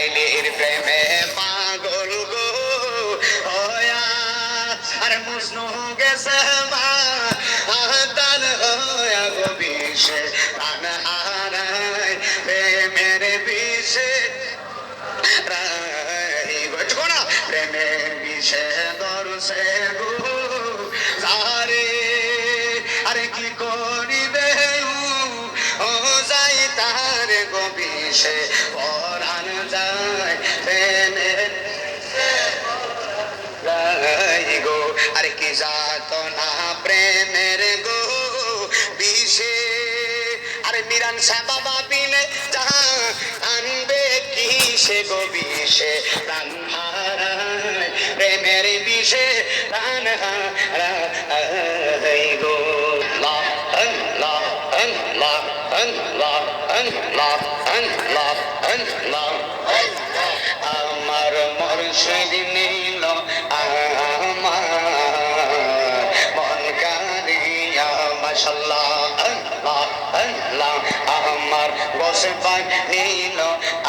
লাইলির প্রেমে পাগল গো হয়া আর মজনু গেছে মা আদান হয়া গো বিষে প্রাণ হারায় প্রেমের বিষে প্রেমের বিষে দরসে গো সারে আরে কি করিবে ও যাই তার গো বিষে পরাণ যায় প্রেমের গো আরে কি যাত না প্রেমের গো বিষে আরে মিরান শাহ বাবা বিনে যাহা আনবে কিসে গো বিষে প্রাণ হারায় প্রেমের বিষে প্রাণ হারায় গো লা লা লা লা লা লা আমার মুর্শিদ নীল আমার মন কারিয়া মাশাআল্লাহ আল্লাহ আল্লাহ আমার বসে পাক নীল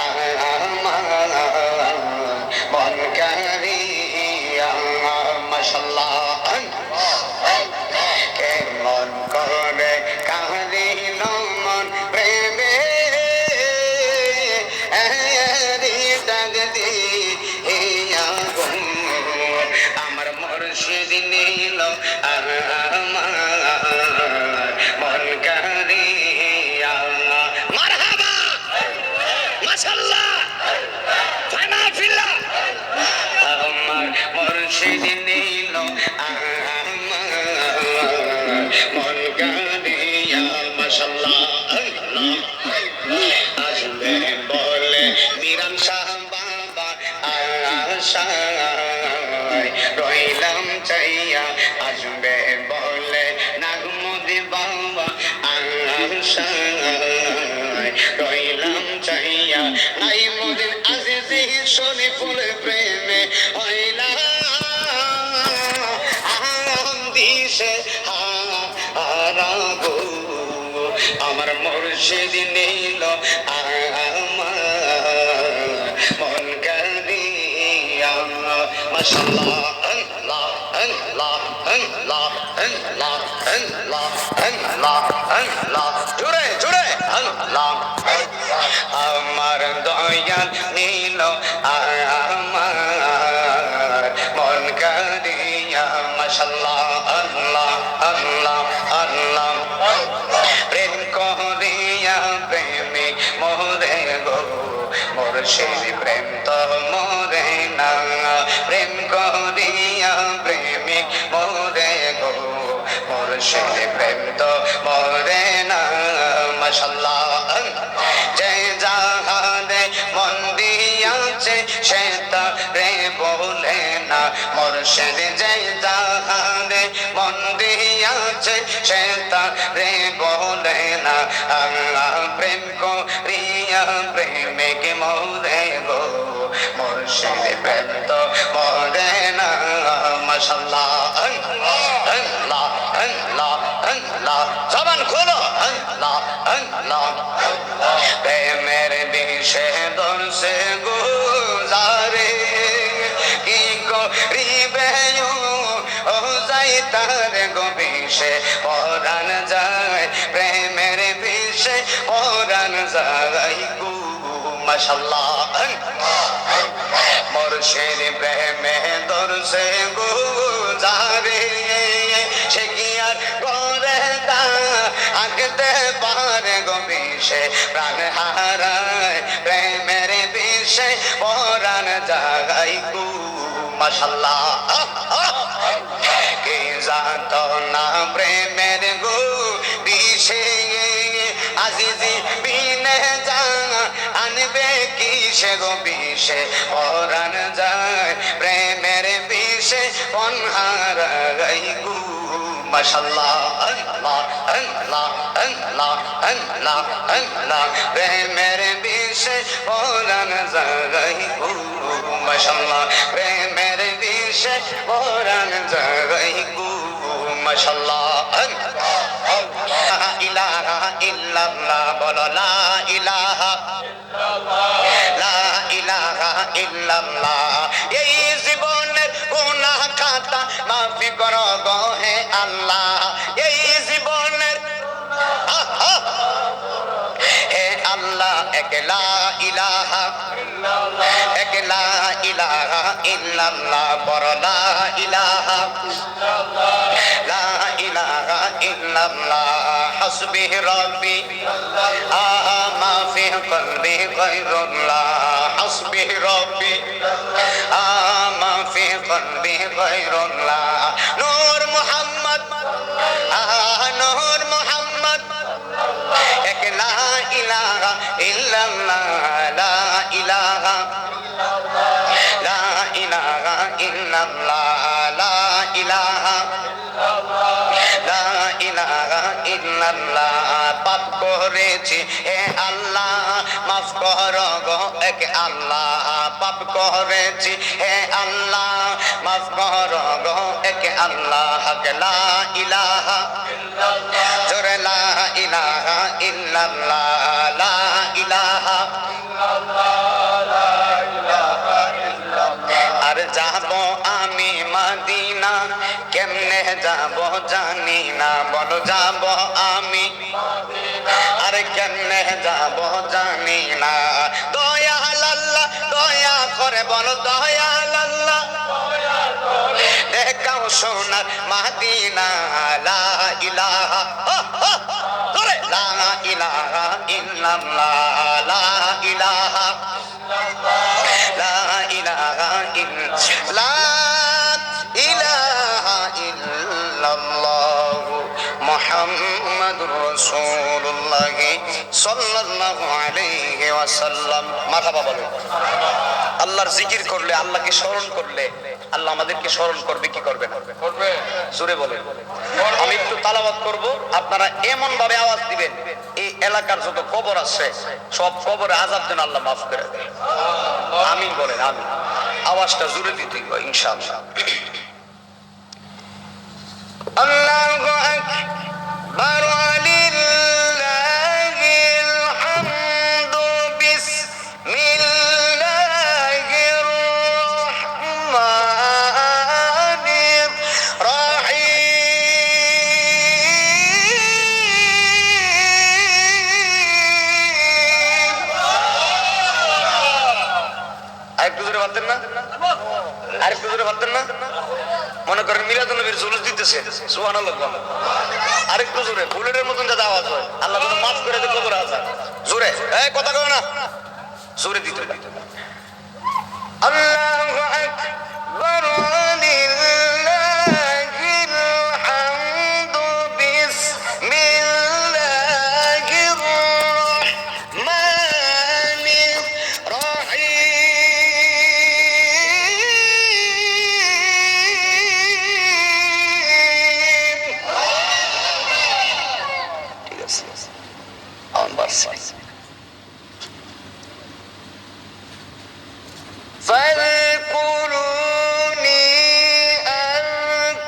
আমার মন কারিয়া মাশাআল্লাহ কেমন করে কাহিল মন প্রেমে আমার মুর্শিদ নীল আমার মন কারিয়া মারহাবা মাশাআল্লাহ ফানা ফিল্লাহ আমার মুর্শিদ নীল আমার মন কারিয়া মাশাআল্লাহ আসবে বলে মিরান শাহ বাবা আশায় রইলাম চাইয়া আসবে বলে নাগমদি বাবা আশায় রইলাম চাইয়া নাই মদিন আজিজি শরীফুল প্রেমে হইলা দিশে হারাবো আমার মুর্শিদ নীল আমার মন কারিয়া মাশাআল্লাহ আল্লাহ আল্লাহ আল্লাহ আল্লাহ আল্লাহ আল্লাহ আল্লাহ জোরে জোরে আল্লাহ আমার দয়াল নীল আমার মন কারিয়া মাশাআল্লাহ আল্লাহ আল্লাহ আল্লাহ প্রেম করিয়া প্রেমিক মোরে গো মুর্শিদ প্রেম তো মোরে না প্রেম করিয়া প্রেমিক মোরে গো মুর্শিদ প্রেম তো মোরে না মাশাআল্লাহ যে জাহানে মন দিয়াছে সে তারে বলে না মুর্শিদ যে জাহানে মন দিয়াছে সে তারে বলে না আল্লাহ প্রেম করিয়া প্রেমিক মোরে গো মুর্শিদ প্রেম তো মোরে না মাশাআল্লাহ আল্লাহ আল্লাহ আল্লাহ জবান খোলো আল্লাহ আল্লাহ প্রেমের বিষে দরসে গুজারে কি করিবে ও যাই তার গো বিষে পরাণ যায় প্রেমের বিষে পরাণ যায় গো মাশাআল্লাহ মুর্শিদ প্রেমে দরসে গুজারে সে কি আর করে তা আঁকতে পারে গো বিষে প্রাণ হারায় প্রেমের বিষে পরাণ জাগাই গো মাশাআল্লাহ কে জাত না প্রেমের গো বিষে আজিজি বিনে যা আনবে কিসে গো বিষে পরাণ যায় প্রেমের বিষে পন হারাই গো মাশাআল্লাহ আল্লাহ আল্লাহ আল্লাহ আল্লাহ আল্লাহ প্রেমের বিষে পরাণ যায় গো মাশাআল্লাহ প্রেমের বিষে পরাণ যায় গো মাশাআল্লাহ লা ইলাহা ইল্লাল্লাহ বলো লা ইলাহা ইল্লাল্লাহ লা ইলাহা ইল্লাল্লাহ। এই জীবনের গুনাহ খাতা মাফি করো গো হে আল্লাহ। এই জীবনের হে আল্লাহ এক লা ইলাহা এক লা ইলাহা ইল্লাল্লাহ বড় লা ইলাহা লা ইলাহা ইল্লাল্লাহ হাসবি রব্বি মা ফি কলবি গায়রুল্লাহ হাসবি রব্বি মা ফি কলবি গায়রুল্লাহ নূর মুহাম্মদ নূর মুহাম্মদ এক লা ইলাহা ইল্লাল্লাহ লা ইলাহা লা ইলাহা ইল্লাল্লাহ লা ইলাহা লা ইলাহা ইল্লাল্লাহ। পাপ করেছি হে আল্লাহ মাফ করো গো এক আল্লাহ। পাপ করেছি হে আল্লাহ মাফ করো গো এক আল্লাহ। লা ইলাহা জোরে লা ইলাহা ইল্লাল্লাহ লা ইলাহা আর যাব আমি মদিনা কেমনে যাব জানি না বলো যাব আমি আর কেমনে যাব জানি না। দয়াল আল্লাহ দয়া করে বলো দয়াল আল্লাহ দেখাও সোনার মদিনা। লা ইলাহা লা ইলাহা ইল্লাল্লাহ লা ইলাহা লা ইলাহা ইল্লাল্লাহ মুহাম্মাদুর রাসূলুল্লাহ সাল্লাল্লাহু আলাইহি ওয়াসাল্লাম। মারহাবা বলো। আল্লাহর জিকির করলে আল্লাহকে স্মরণ করলে আল্লাহ আমাদেরকে স্মরণ করবে কি করবে না করবে জোরে বলে। আমি একটু তালাওয়াত করব আপনারা এমন ভাবে আওয়াজ দিবেন এই এলাকার যত কবর আছে সব কবরে আযাব যেন আল্লাহ মাফ করে দেয়। আমিন বলেন আমিন। আওয়াজটা জোরে দিতে হবে ইনশাআল্লাহ। আল্লাহু আকবার লিল্লাহিল হামদু বিসমিল্লাহির রাহমানির রহিম। আরেকটু জোরে বলতেন না আরেকটু জোরে বলতেন না। মনে করেন মিলাদুন নবীর জুলুস দিতেছে সুবহানাল্লাহ আরেকটু জোরে বুলেটের মতন যাতে আওয়াজ হয় আল্লাহ যেন মাফ করে দেয় কবর আযাব জোরে এই কথা কও না জোরে দিতে আল্লাহু আকবার লিল্লাহিল হামদু বিসমিল্লাহির রাহমানির রহিম। ঠিক আছে আমার فاذكروني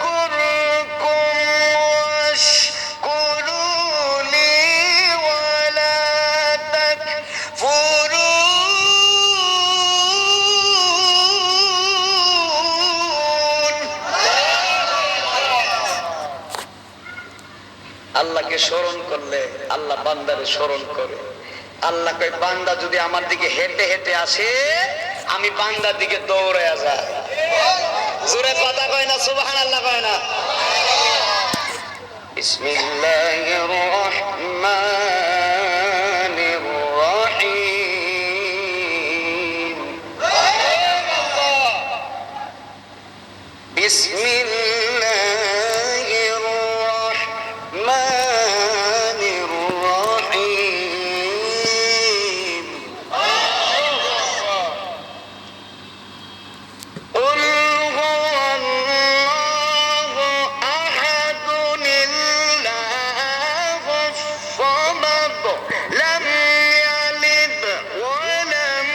أذكركم واشكروا لي ولا تكفرون। আল্লাহকে স্মরণ করলে আল্লাহ বান্দারে স্মরণ করে। আল্লাহ কয় বান্দা যদি আমার দিকে হেঁটে হেঁটে আসে আমি বান্দার দিকে দৌড়ায়া যাই। জোরে কথা কয় না সুবহানাল্লাহ কয় না। বিসমিল্লাহির রাহমানির রহিম। বিসমিল্লাহির রাহমানির রহিম। قل هو الله أحد الله الصمد لم يلد ولم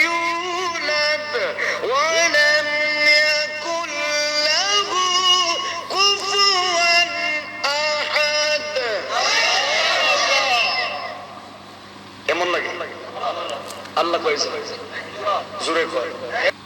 يولد ولم يكن له كفوا أحد। কেমন লাগে আল্লাহ কইছে জোরে কয়